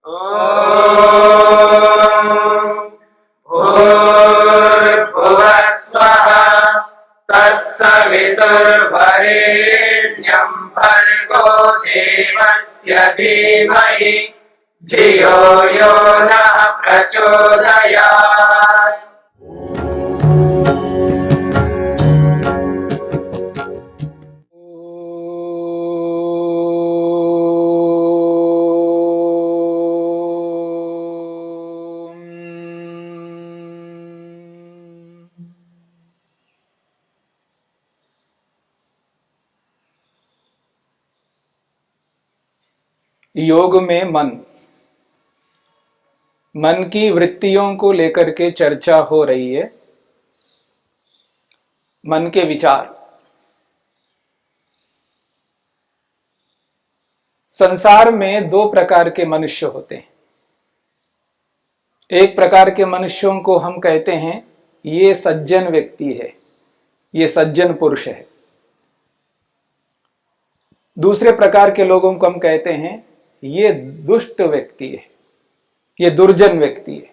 भूर्भुवः स्वः तत्सवितुर्वरेण्यं भर्गो देवस्य धीमहि धियो यो नः प्रचोदयात्। योग में मन की वृत्तियों को लेकर के चर्चा हो रही है। मन के विचार। संसार में दो प्रकार के मनुष्य होते हैं। एक प्रकार के मनुष्यों को हम कहते हैं ये सज्जन व्यक्ति है, ये सज्जन पुरुष है। दूसरे प्रकार के लोगों को हम कहते हैं ये दुष्ट व्यक्ति है, ये दुर्जन व्यक्ति है।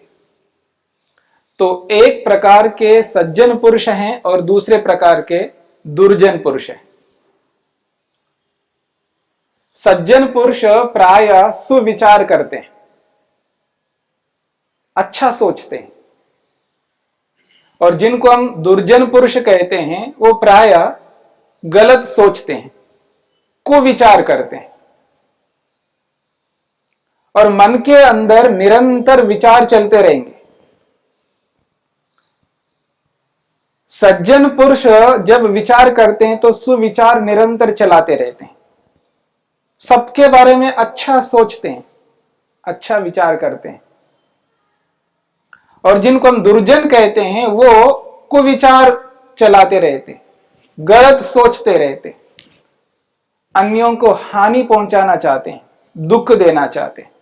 तो एक प्रकार के सज्जन पुरुष हैं और दूसरे प्रकार के दुर्जन पुरुष हैं। सज्जन पुरुष प्रायः सुविचार करते हैं, अच्छा सोचते हैं, और जिनको हम दुर्जन पुरुष कहते हैं वो प्रायः गलत सोचते हैं, कुविचार करते हैं, और मन के अंदर निरंतर विचार चलते रहेंगे। सज्जन पुरुष जब विचार करते हैं तो सुविचार निरंतर चलाते रहते हैं, सबके बारे में अच्छा सोचते हैं, अच्छा विचार करते हैं। और जिनको हम दुर्जन कहते हैं वो कुविचार चलाते रहते, गलत सोचते रहते, अन्यों को हानि पहुंचाना चाहते हैं, दुख देना चाहते हैं,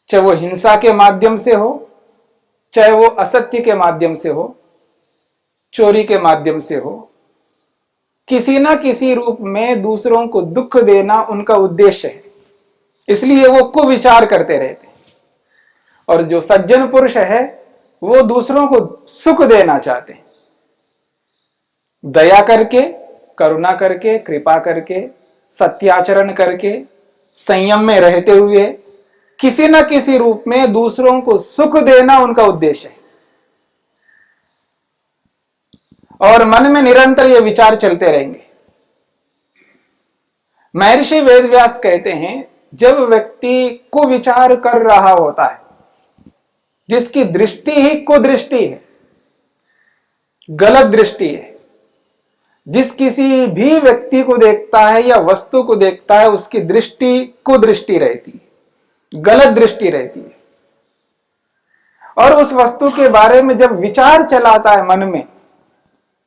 चाहे वो हिंसा के माध्यम से हो, चाहे वो असत्य के माध्यम से हो, चोरी के माध्यम से हो, किसी ना किसी रूप में दूसरों को दुख देना उनका उद्देश्य है। इसलिए वो कुविचार करते रहते हैं। और जो सज्जन पुरुष है वो दूसरों को सुख देना चाहते हैं, दया करके, करुणा करके, कृपा करके, सत्याचरण करके, संयम में रहते हुए किसी न किसी रूप में दूसरों को सुख देना उनका उद्देश्य है। और मन में निरंतर ये विचार चलते रहेंगे। महर्षि वेदव्यास कहते हैं जब व्यक्ति कुविचार कर रहा होता है, जिसकी दृष्टि ही कुदृष्टि है, गलत दृष्टि है, जिस किसी भी व्यक्ति को देखता है या वस्तु को देखता है उसकी दृष्टि कुदृष्टि रहती है, गलत दृष्टि रहती है। और उस वस्तु के बारे में जब विचार चलाता है मन में,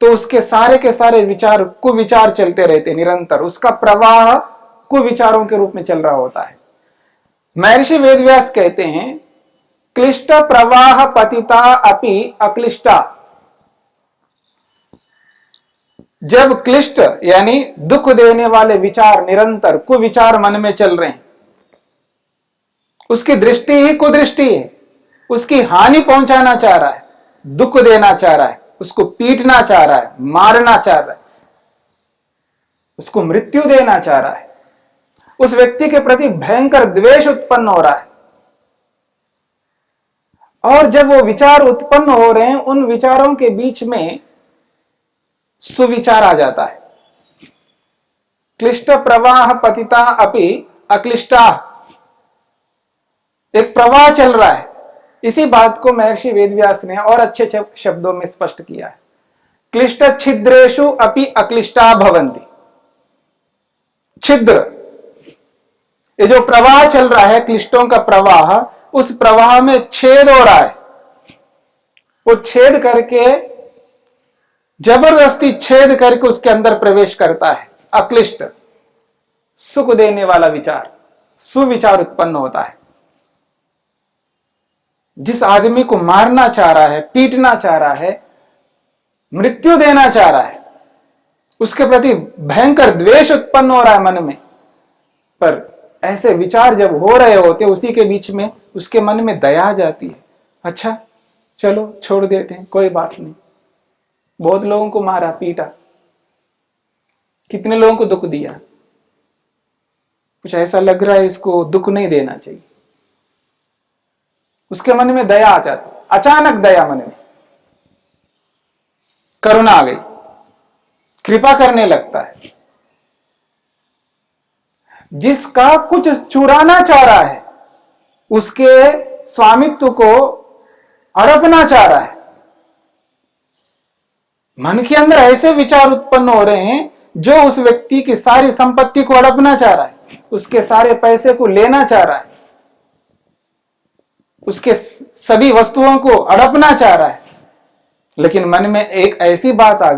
तो उसके सारे के सारे विचार कुविचार चलते रहते निरंतर, उसका प्रवाह कुविचारों के रूप में चल रहा होता है। महर्षि वेदव्यास कहते हैं क्लिष्ट प्रवाह पतिता अपि अक्लिष्टा। जब क्लिष्ट यानी दुख देने वाले विचार निरंतर कुविचार मन में चल रहे हैं, उसकी दृष्टि ही कुदृष्टि है, उसकी हानि पहुंचाना चाह रहा है, दुख देना चाह रहा है, उसको पीटना चाह रहा है, मारना चाह रहा है, उसको मृत्यु देना चाह रहा है, उस व्यक्ति के प्रति भयंकर द्वेष उत्पन्न हो रहा है। और जब वो विचार उत्पन्न हो रहे हैं, उन विचारों के बीच में सुविचार आ जाता है। क्लिष्ट प्रवाह पतिता अपि अक्लिष्टा, एक प्रवाह चल रहा है। इसी बात को महर्षि वेदव्यास ने और अच्छे शब्दों में स्पष्ट किया है। क्लिष्ट छिद्रेषु अपि अक्लिष्टा भवन्ति। छिद्र, ये जो प्रवाह चल रहा है, क्लिष्टों का प्रवाह, उस प्रवाह में छेद हो रहा है। वो छेद करके, जबरदस्ती छेद करके उसके अंदर प्रवेश करता है। अक्लिष्ट, सुख देने वाला विचार, सुविचार उत्पन्न होता है। जिस आदमी को मारना चाह रहा है, पीटना चाह रहा है, मृत्यु देना चाह रहा है, उसके प्रति भयंकर द्वेष उत्पन्न हो रहा है मन में, पर ऐसे विचार जब हो रहे होते, उसी के बीच में उसके मन में दया आ जाती है। अच्छा चलो छोड़ देते हैं, कोई बात नहीं। बहुत लोगों को मारा पीटा, कितने लोगों को दुख दिया, कुछ ऐसा लग रहा है इसको दुख नहीं देना चाहिए। उसके मन में दया आ जाती, अचानक दया मन में, करुणा आ गई, कृपा करने लगता है। जिसका कुछ चुराना चाह रहा है, उसके स्वामित्व को हड़पना चाह रहा है, मन के अंदर ऐसे विचार उत्पन्न हो रहे हैं जो उस व्यक्ति की सारी संपत्ति को हड़पना चाह रहा है, उसके सारे पैसे को लेना चाह रहा है, उसके सभी वस्तुओं को हड़पना चाह रहा है। लेकिन मन में एक ऐसी बात आ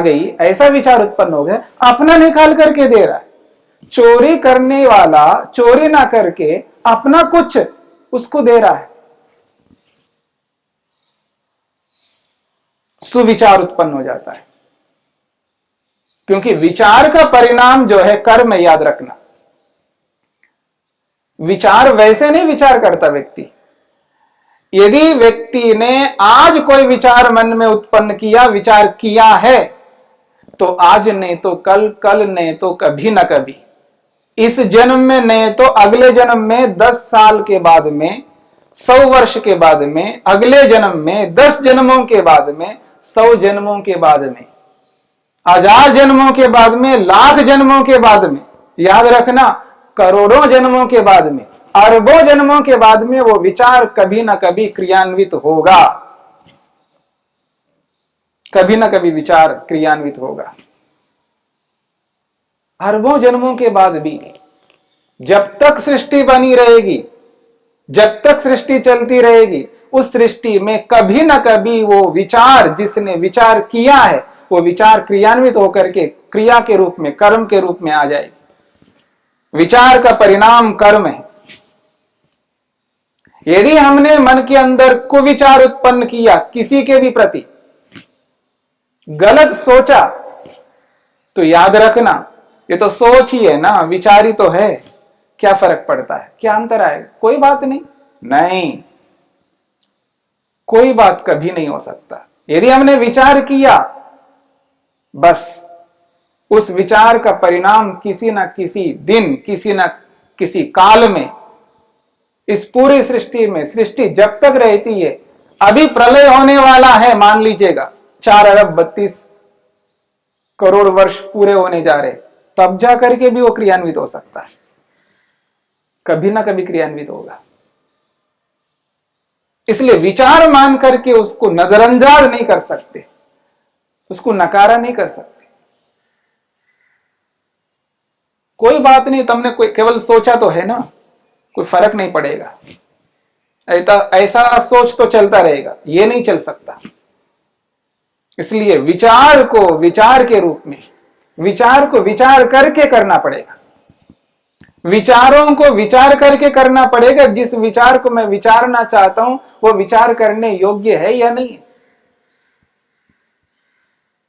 गई, ऐसा विचार उत्पन्न हो गया, अपना निकाल करके दे रहा है। चोरी करने वाला चोरी ना करके अपना कुछ उसको दे रहा है। सुविचार उत्पन्न हो जाता है, क्योंकि विचार का परिणाम जो है कर्म है, याद रखना। विचार वैसे नहीं विचार करता व्यक्ति। यदि व्यक्ति ने आज कोई विचार मन में उत्पन्न किया, विचार किया है, तो आज नहीं तो कल, कल नहीं तो कभी ना कभी, इस जन्म में नहीं तो अगले जन्म में, 10 साल के बाद में, 100 वर्ष के बाद में, अगले जन्म में, 10 जन्मों के बाद में, 100 जन्मों के बाद में, 1000 जन्मों के बाद में, लाख जन्मों के बाद में, याद रखना करोड़ों जन्मों के बाद में, अरबों जन्मों के बाद में वो विचार कभी ना कभी क्रियान्वित होगा। कभी ना कभी विचार क्रियान्वित होगा। अरबों जन्मों के बाद भी, जब तक सृष्टि बनी रहेगी, जब तक सृष्टि चलती रहेगी, उस सृष्टि में कभी ना कभी वो विचार, जिसने विचार किया है, वो विचार क्रियान्वित होकर के क्रिया के रूप में, कर्म के रूप में आ जाएगी। विचार का परिणाम कर्म है। यदि हमने मन के अंदर कुविचार उत्पन्न किया, किसी के भी प्रति गलत सोचा, तो याद रखना ये तो सोच ही है ना, विचार ही तो है, क्या फर्क पड़ता है, क्या अंतर आएगा, कोई बात नहीं। नहीं, कोई बात कभी नहीं हो सकता। यदि हमने विचार किया, बस उस विचार का परिणाम किसी ना किसी दिन, किसी ना किसी काल में, इस पूरी सृष्टि में, सृष्टि जब तक रहती है, अभी प्रलय होने वाला है, मान लीजिएगा 4 अरब 32 करोड़ वर्ष पूरे होने जा रहे, तब जाकर के भी वो क्रियान्वित हो सकता है, कभी ना कभी क्रियान्वित होगा। इसलिए विचार मान करके उसको नजरअंदाज नहीं कर सकते, उसको नकारा नहीं कर सकते। कोई बात नहीं, तुमने कोई केवल सोचा तो है ना, कोई फर्क नहीं पड़ेगा, ऐसा सोच तो चलता रहेगा, ये नहीं चल सकता। इसलिए विचार को विचार के रूप में, विचार को विचार करके करना पड़ेगा, विचारों को विचार करके करना पड़ेगा। जिस विचार को मैं विचारना चाहता हूं, वो विचार करने योग्य है या नहीं।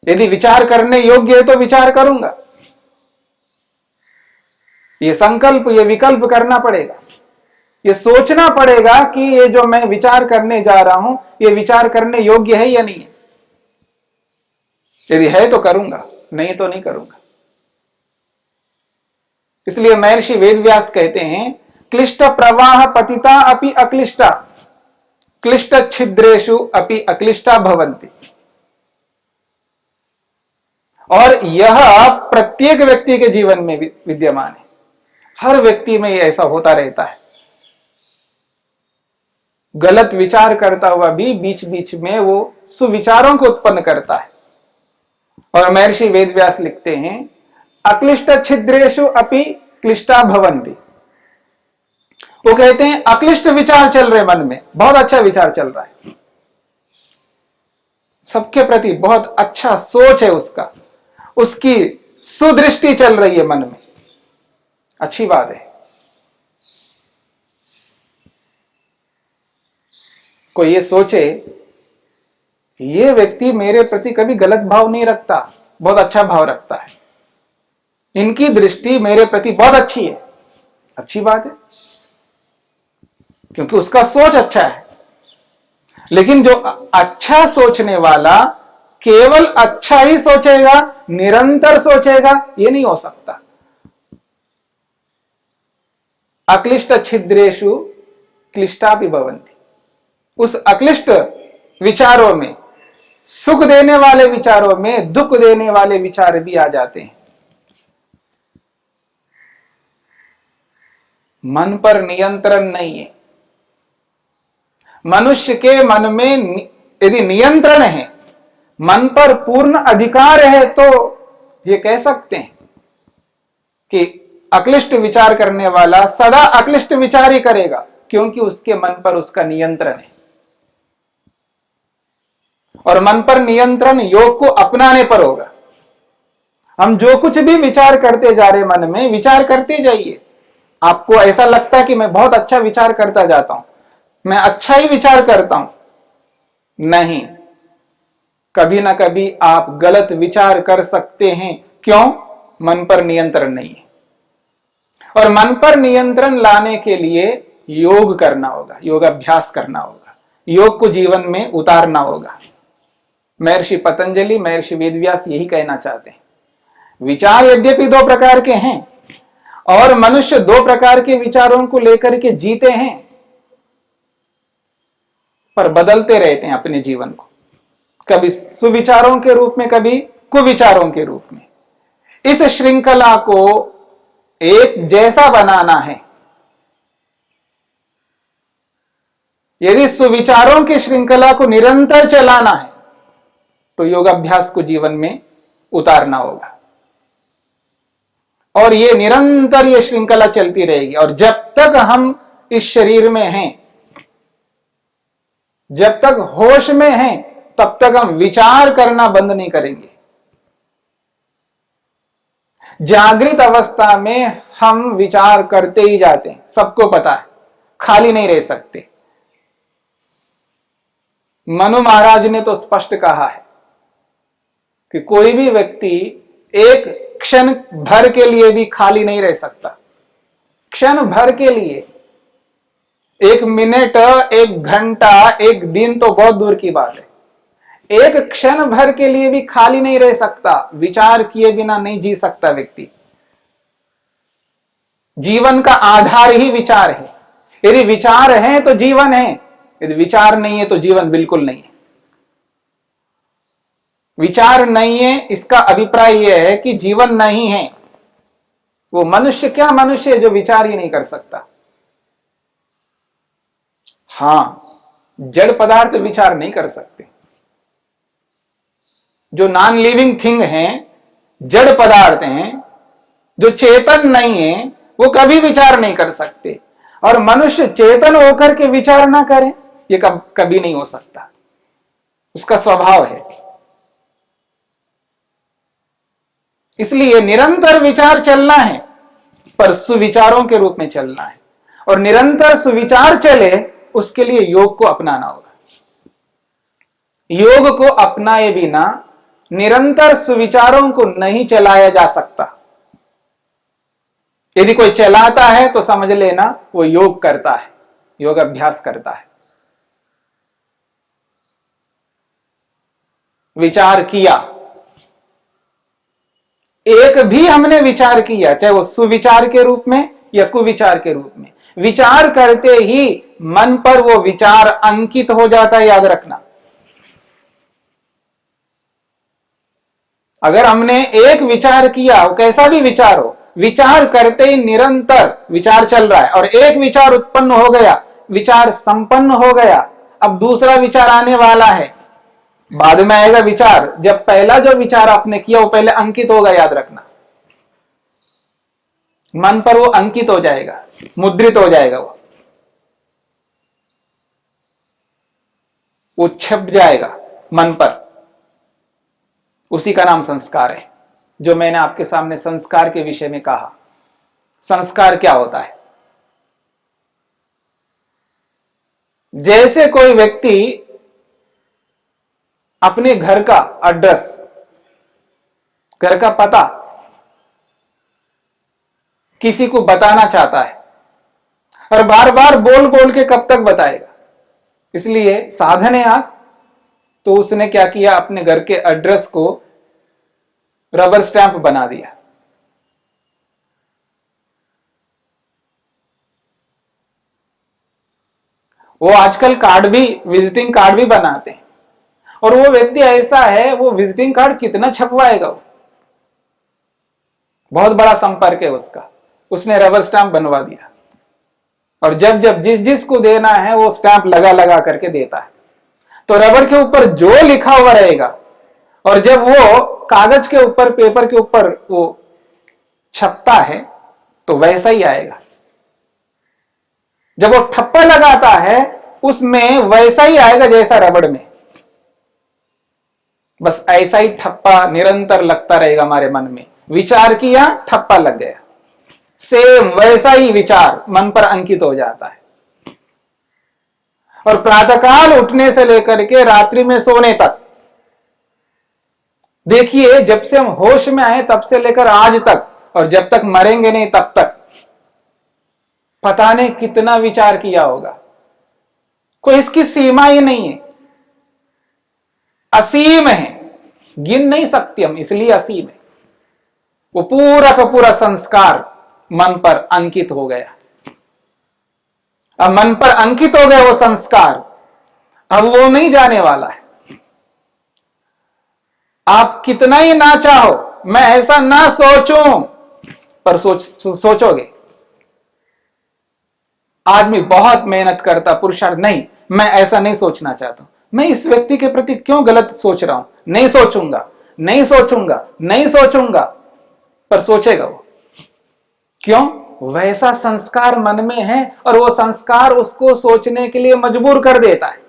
यदि विचार करने योग्य है तो विचार करूंगा। ये संकल्प, ये विकल्प करना पड़ेगा, ये सोचना पड़ेगा कि ये जो मैं विचार करने जा रहा हूं, ये विचार करने योग्य है या नहीं है। यदि है तो करूंगा, नहीं तो नहीं करूंगा। इसलिए महर्षि वेदव्यास कहते हैं, क्लिष्ट प्रवाह पतिता अपि अक्लिष्टा, क्लिष्ट छिद्रेषु अपि अक्लिष्टा भवन्ति। और यह प्रत्येक व्यक्ति के जीवन में विद्यमान है, हर व्यक्ति में ऐसा होता रहता है। गलत विचार करता हुआ भी बीच बीच में वो सुविचारों को उत्पन्न करता है। और महर्षि वेदव्यास लिखते हैं, अक्लिष्ट छिद्रेषु अपि क्लिष्टा भवन्ति। वो कहते हैं अक्लिष्ट विचार चल रहे मन में, बहुत अच्छा विचार चल रहा है, सबके प्रति बहुत अच्छा सोच है उसका, उसकी सुदृष्टि चल रही है मन में, अच्छी बात है। कोई ये सोचे, ये व्यक्ति मेरे प्रति कभी गलत भाव नहीं रखता, बहुत अच्छा भाव रखता है, इनकी दृष्टि मेरे प्रति बहुत अच्छी है, अच्छी बात है, क्योंकि उसका सोच अच्छा है। लेकिन जो अच्छा सोचने वाला केवल अच्छा ही सोचेगा, निरंतर सोचेगा, यह नहीं हो सकता। अक्लिष्ट छिद्रेषु क्लिष्टा भी भवन्ति। उस अक्लिष्ट विचारों में, सुख देने वाले विचारों में दुख देने वाले विचार भी आ जाते हैं। मन पर नियंत्रण नहीं है। मनुष्य के मन में यदि नियंत्रण है, मन पर पूर्ण अधिकार है, तो ये कह सकते हैं कि अक्लिष्ट विचार करने वाला सदा अक्लिष्ट विचार ही करेगा, क्योंकि उसके मन पर उसका नियंत्रण है। और मन पर नियंत्रण योग को अपनाने पर होगा। हम जो कुछ भी विचार करते जा रहे, मन में विचार करते जाइए। आपको ऐसा लगता है कि मैं बहुत अच्छा विचार करता जाता हूं, मैं अच्छा ही विचार करता हूं, नहीं, कभी ना कभी आप गलत विचार कर सकते हैं। क्यों? मन पर नियंत्रण नहीं है। और मन पर नियंत्रण लाने के लिए योग करना होगा, योगाभ्यास करना होगा, योग को जीवन में उतारना होगा। महर्षि पतंजलि, महर्षि वेदव्यास यही कहना चाहते हैं। विचार यद्यपि दो प्रकार के हैं और मनुष्य दो प्रकार के विचारों को लेकर के जीते हैं, पर बदलते रहते हैं अपने जीवन को, कभी सुविचारों के रूप में, कभी कुविचारों के रूप में। इस श्रृंखला को एक जैसा बनाना है। यदि सुविचारों की श्रृंखला को निरंतर चलाना है तो योगाभ्यास को जीवन में उतारना होगा। और ये निरंतर ये श्रृंखला चलती रहेगी। और जब तक हम इस शरीर में हैं, जब तक होश में हैं, तब तक हम विचार करना बंद नहीं करेंगे। जागृत अवस्था में हम विचार करते ही जाते हैं, सबको पता है, खाली नहीं रह सकते। मनु महाराज ने तो स्पष्ट कहा है कि कोई भी व्यक्ति एक क्षण भर के लिए भी खाली नहीं रह सकता। क्षण भर के लिए, एक मिनट, एक घंटा, एक दिन तो बहुत दूर की बात है, एक क्षण भर के लिए भी खाली नहीं रह सकता। विचार किए बिना नहीं जी सकता व्यक्ति। जीवन का आधार ही विचार है। यदि विचार है तो जीवन है, यदि विचार नहीं है तो जीवन बिल्कुल नहीं है। विचार नहीं है, इसका अभिप्राय यह है कि जीवन नहीं है। वो मनुष्य क्या मनुष्य है जो विचार ही नहीं कर सकता। हां, जड़ पदार्थ विचार नहीं कर सकते। जो नॉन लिविंग थिंग हैं, जड़ पदार्थ हैं, जो चेतन नहीं है, वो कभी विचार नहीं कर सकते। और मनुष्य चेतन होकर के विचार ना करे, ये कभी नहीं हो सकता। उसका स्वभाव है। इसलिए निरंतर विचार चलना है, पर सुविचारों के रूप में चलना है। और निरंतर सुविचार चले, उसके लिए योग को अपनाना होगा। योग को अपनाए बिना निरंतर सुविचारों को नहीं चलाया जा सकता। यदि कोई चलाता है तो समझ लेना वो योग करता है, योग अभ्यास करता है। विचार किया, एक भी हमने विचार किया, चाहे वो सुविचार के रूप में या कुविचार के रूप में, विचार करते ही मन पर वो विचार अंकित हो जाता है। याद रखना, अगर हमने एक विचार किया, वो कैसा भी विचार हो, विचार करते ही निरंतर विचार चल रहा है, और एक विचार उत्पन्न हो गया, विचार संपन्न हो गया, अब दूसरा विचार आने वाला है, बाद में आएगा विचार। जब पहला जो विचार आपने किया वो पहले अंकित होगा, याद रखना, मन पर वो अंकित हो जाएगा, मुद्रित हो जाएगा, वो छप जाएगा मन पर। उसी का नाम संस्कार है। जो मैंने आपके सामने संस्कार के विषय में कहा, संस्कार क्या होता है? जैसे कोई व्यक्ति अपने घर का एड्रेस, घर का पता किसी को बताना चाहता है, और बार बार बोल बोल के कब तक बताएगा। इसलिए साधन है आंख, तो उसने क्या किया, अपने घर के एड्रेस को रबर स्टैंप बना दिया। वो आजकल कार्ड भी, विजिटिंग कार्ड भी बनाते हैं, और वो व्यक्ति ऐसा है, वो विजिटिंग कार्ड कितना छपवाएगा, वो बहुत बड़ा संपर्क है उसका, उसने रबर स्टैंप बनवा दिया, और जब जब जिस जिसको देना है वो स्टैंप लगा लगा करके देता है। तो रबर के ऊपर जो लिखा हुआ रहेगा, और जब वो कागज के ऊपर, पेपर के ऊपर वो छपता है तो वैसा ही आएगा। जब वो ठप्पा लगाता है उसमें वैसा ही आएगा जैसा रबड़ में। बस ऐसा ही ठप्पा निरंतर लगता रहेगा हमारे मन में। विचार किया, ठप्पा लग गया, सेम वैसा ही विचार मन पर अंकित हो जाता है। और प्रातःकाल उठने से लेकर के रात्रि में सोने तक, देखिए जब से हम होश में आए तब से लेकर आज तक, और जब तक मरेंगे नहीं तब तक, पता नहीं कितना विचार किया होगा। कोई इसकी सीमा ही नहीं है, असीम है, गिन नहीं सकते हम, इसलिए असीम है। वो पूरा का पूरा संस्कार मन पर अंकित हो गया। अब मन पर अंकित हो गया वो संस्कार, अब वो नहीं जाने वाला है। आप कितना ही ना चाहो मैं ऐसा ना सोचूं, पर सोचोगे। आदमी बहुत मेहनत करता, पुरुषार्थ, नहीं मैं ऐसा नहीं सोचना चाहता हूं, मैं इस व्यक्ति के प्रति क्यों गलत सोच रहा हूं, नहीं सोचूंगा, नहीं सोचूंगा, नहीं सोचूंगा, पर सोचेगा वो। क्यों? वैसा संस्कार मन में है, और वो संस्कार उसको सोचने के लिए मजबूर कर देता है।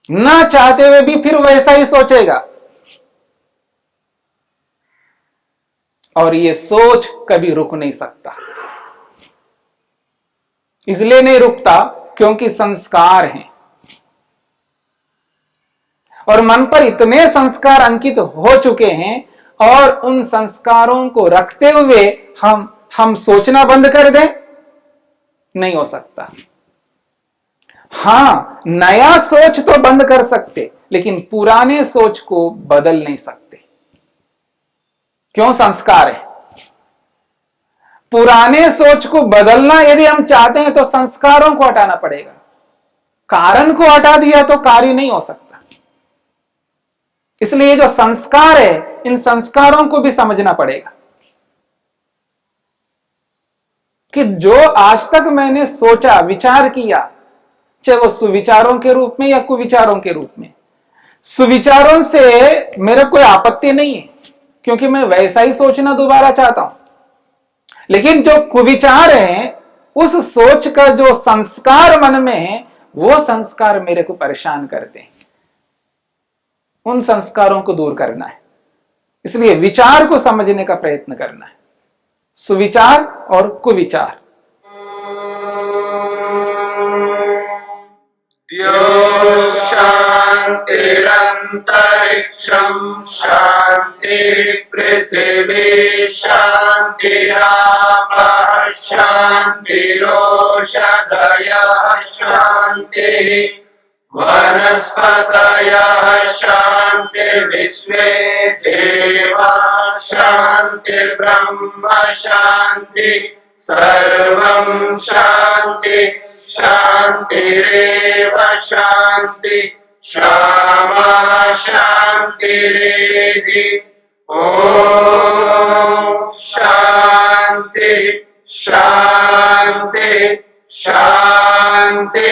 ना चाहते हुए भी फिर वैसा ही सोचेगा, और ये सोच कभी रुक नहीं सकता। इसलिए नहीं रुकता क्योंकि संस्कार हैं, और मन पर इतने संस्कार अंकित हो चुके हैं, और उन संस्कारों को रखते हुए हम सोचना बंद कर दें, नहीं हो सकता। हां, नया सोच तो बंद कर सकते, लेकिन पुराने सोच को बदल नहीं सकते। क्यों? संस्कार है। पुराने सोच को बदलना यदि हम चाहते हैं तो संस्कारों को हटाना पड़ेगा। कारण को हटा दिया तो कार्य नहीं हो सकता। इसलिए जो संस्कार है, इन संस्कारों को भी समझना पड़ेगा कि जो आज तक मैंने सोचा, विचार किया, चाहे वो सुविचारों के रूप में या कुविचारों के रूप में, सुविचारों से मेरा कोई आपत्ति नहीं है, क्योंकि मैं वैसा ही सोचना दोबारा चाहता हूं। लेकिन जो कुविचार है, उस सोच का जो संस्कार मन में है, वो संस्कार मेरे को परेशान करते हैं। उन संस्कारों को दूर करना है। इसलिए विचार को समझने का प्रयत्न करना है, सुविचार और कुविचार। शांतिरंतरिक्षं शांति पृथिवी शांतिरापः शांतिरोषधयः शांतिः वनस्पतयः शांतिर्विश्वे देवाः शांतिर्ब्रह्म शांति सर्वं शांति शांतिरेव शांति क्षमा शांतिरेधि। ओम शांति शांति शांति।